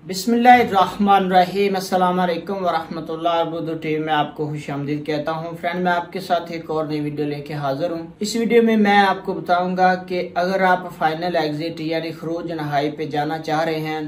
बिस्मिल्लाहिर्रहमानिर्रहीम। अस्सलाम वालेकुम वरहमतुल्लाहि वबरकातुहू। मैं आपको खुशामदीद कहता हूँ। फ्रेंड, मैं आपके साथ एक और नई वीडियो लेके हाजिर हूँ। इस वीडियो में मैं आपको बताऊंगा कि अगर आप फाइनल एग्जिट यानी खरूज नहाई पे जाना चाह रहे हैं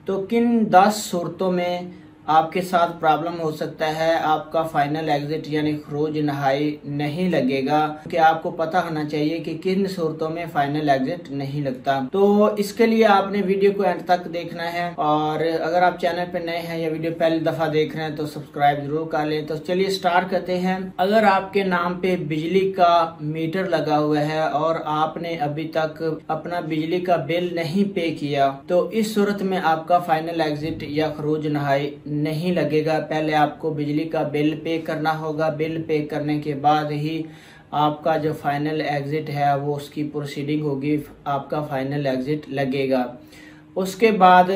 तो किन 10 सूरतों में आपके साथ प्रॉब्लम हो सकता है, आपका फाइनल एग्जिट यानी खरूज नहाई नहीं लगेगा। क्योंकि आपको पता होना चाहिए कि किन सूरतों में फाइनल एग्जिट नहीं लगता। तो इसके लिए आपने वीडियो को एंड तक देखना है, और अगर आप चैनल पे नए हैं या वीडियो पहली दफा देख रहे हैं तो सब्सक्राइब जरूर कर लें। तो चलिए स्टार्ट करते हैं। अगर आपके नाम पे बिजली का मीटर लगा हुआ है और आपने अभी तक अपना बिजली का बिल नहीं पे किया तो इस सूरत में आपका फाइनल एग्जिट या खरूज नहाई नहीं लगेगा। पहले आपको बिजली का बिल पे करना होगा। बिल पे करने के बाद ही आपका जो फाइनल एग्जिट है वो उसकी प्रोसीडिंग होगी, आपका फाइनल एग्जिट लगेगा। उसके बाद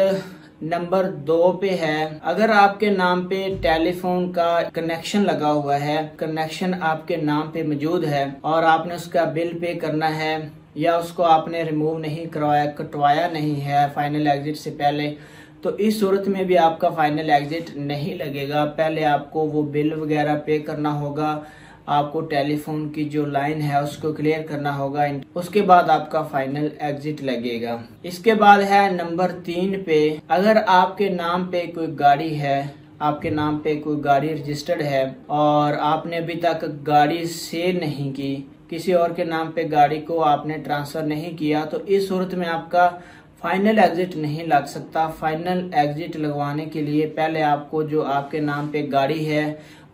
नंबर 2 पे है, अगर आपके नाम पे टेलीफोन का कनेक्शन लगा हुआ है, कनेक्शन आपके नाम पे मौजूद है और आपने उसका बिल पे करना है या उसको आपने रिमूव नहीं करवाया, कटवाया नहीं है फाइनल एग्जिट से पहले, तो इस सूरत में भी आपका फाइनल एग्जिट नहीं लगेगा। पहले आपको वो बिल वगैरह पे करना होगा, आपको टेलीफोन की जो लाइन है उसको क्लियर करना होगा, उसके बाद आपका फाइनल एग्जिट लगेगा। इसके बाद है नंबर 3 पे, अगर आपके नाम पे कोई गाड़ी है, आपके नाम पे कोई गाड़ी रजिस्टर्ड है और आपने अभी तक गाड़ी सेल नहीं की, किसी और के नाम पे गाड़ी को आपने ट्रांसफर नहीं किया, तो इस सूरत में आपका फाइनल एग्जिट नहीं लग सकता। फाइनल एग्जिट लगवाने के लिए पहले आपको जो आपके नाम पे गाड़ी है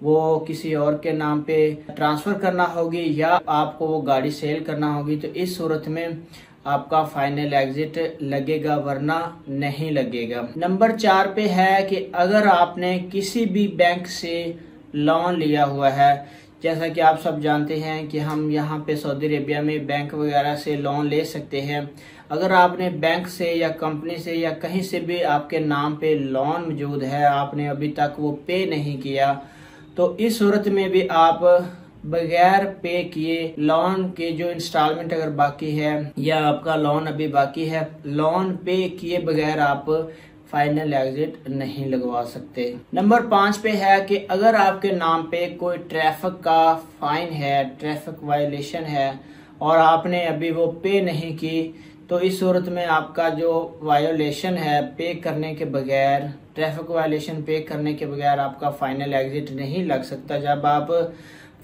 वो किसी और के नाम पे ट्रांसफर करना होगी या आपको वो गाड़ी सेल करना होगी, तो इस सूरत में आपका फाइनल एग्जिट लगेगा, वरना नहीं लगेगा। नंबर 4 पे है कि अगर आपने किसी भी बैंक से लोन लिया हुआ है, जैसा कि आप सब जानते हैं कि हम यहाँ पे सऊदी अरेबिया में बैंक वगैरह से लोन ले सकते हैं। अगर आपने बैंक से या कंपनी से या कहीं से भी आपके नाम पे लोन मौजूद है, आपने अभी तक वो पे नहीं किया, तो इस सूरत में भी आप बगैर पे किए लोन के जो इंस्टॉलमेंट अगर बाकी है या आपका लोन अभी बाकी है, लोन पे किए बगैर आप फाइनल एग्जिट नहीं लगवा सकते। नंबर 5 पे है कि अगर आपके नाम पे कोई ट्रैफिक का फाइन है, ट्रैफिक वायलेशन है और आपने अभी वो पे नहीं की, तो इस सूरत में आपका जो वायोलेशन है पे करने के बगैर, ट्रैफिक वायलेशन पे करने के बगैर आपका फाइनल एग्जिट नहीं लग सकता। जब आप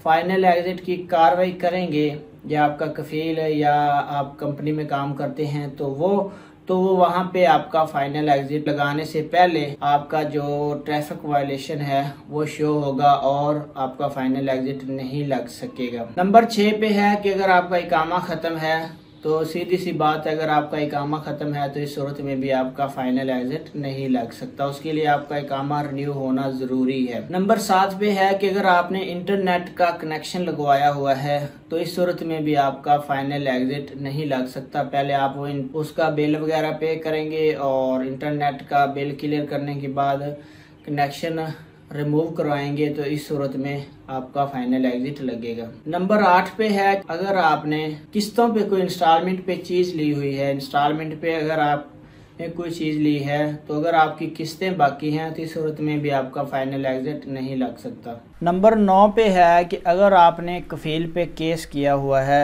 फाइनल एग्जिट की कार्रवाई करेंगे या आपका कफील या आप कंपनी में काम करते हैं तो वो वहाँ पे आपका फाइनल एग्जिट लगाने से पहले आपका जो ट्रैफिक वायलेशन है वो शो होगा और आपका फाइनल एग्जिट नहीं लग सकेगा। नंबर 6 पे है कि अगर आपका इकामा खत्म है, तो सीधी सी बात है, अगर आपका इकामा खत्म है तो इस सूरत में भी आपका फाइनल एग्जिट नहीं लग सकता। उसके लिए आपका इकामा रिन्यू होना जरूरी है। नंबर 7 पे है कि अगर आपने इंटरनेट का कनेक्शन लगवाया हुआ है तो इस सूरत में भी आपका फाइनल एग्जिट नहीं लग सकता। पहले आप उसका बिल वगैरह पे करेंगे और इंटरनेट का बिल क्लियर करने के बाद कनेक्शन रिमूव करवाएंगे, तो इस सूरत में आपका फाइनल एग्जिट लगेगा। नंबर 8 पे है, अगर आपने किस्तों पे कोई इंस्टॉलमेंट पे चीज ली हुई है, इंस्टॉलमेंट पे अगर आपने कोई चीज ली है तो अगर आपकी किस्तें बाकी हैं तो इस सूरत में भी आपका फाइनल एग्जिट नहीं लग सकता। नंबर 9 पे है कि अगर आपने कफील पे केस किया हुआ है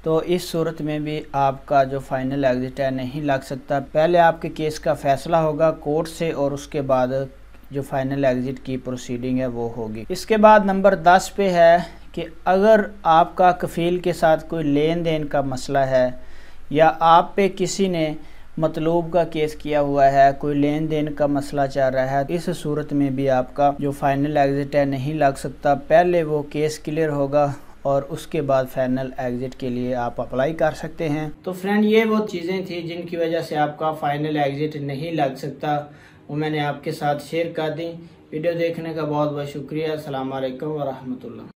तो इस सूरत में भी आपका जो फाइनल एग्जिट है नहीं लग सकता। पहले आपके केस का फैसला होगा कोर्ट से और उसके बाद जो फाइनल एग्जिट की प्रोसीडिंग है वो होगी। इसके बाद नंबर 10 पे है कि अगर आपका कफील के साथ कोई लेन देन का मसला है या आप पे किसी ने मतलूब का केस किया हुआ है, कोई लेन देन का मसला चल रहा है, इस सूरत में भी आपका जो फाइनल एग्जिट है नहीं लग सकता। पहले वो केस क्लियर होगा और उसके बाद फाइनल एग्जिट के लिए आप अप्लाई कर सकते हैं। तो फ्रेंड, ये वो चीज़ें थी जिनकी वजह से आपका फाइनल एग्जिट नहीं लग सकता, वो मैंने आपके साथ शेयर कर दी। वीडियो देखने का बहुत बहुत शुक्रिया। अस्सलाम वालेकुम व रहमतुल्लाह।